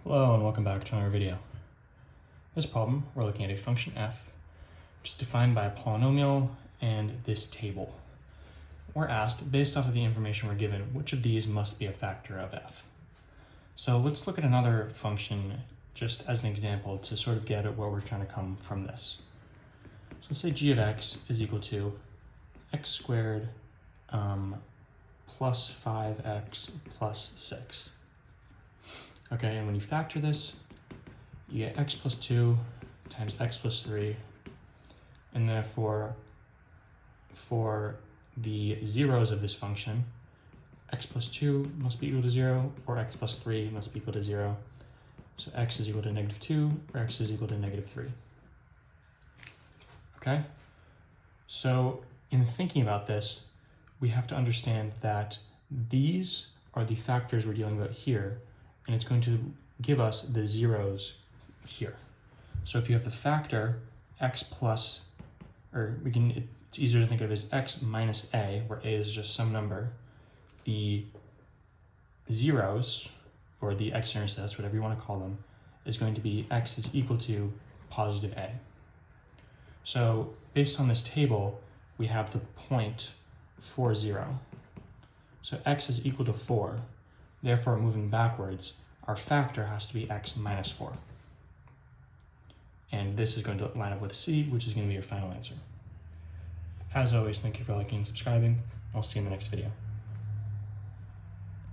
Hello and welcome back to another video. This problem, we're looking at a function f, which is defined by a polynomial and this table. We're asked, based off of the information we're given, which of these must be a factor of f. So let's look at another function just as an example to sort of get at where we're trying to come from this. So let's say g of x is equal to x squared plus 5x plus 6. Okay, and when you factor this, you get x plus 2 times x plus 3, and therefore, for the zeros of this function, x plus 2 must be equal to 0, or x plus 3 must be equal to 0. So x is equal to negative 2, or x is equal to negative 3. Okay? So in thinking about this, we have to understand that these are the factors we're dealing with here, and it's going to give us the zeros here. So if you have the factor x plus, or it's easier to think of as x minus a, where a is just some number, the zeros, or the x-intercepts, whatever you want to call them, is going to be x is equal to positive a. So based on this table, we have the point 4, 0. So x is equal to 4. Therefore, moving backwards, our factor has to be x minus 4. And this is going to line up with C, which is going to be your final answer. As always, thank you for liking and subscribing. I'll see you in the next video.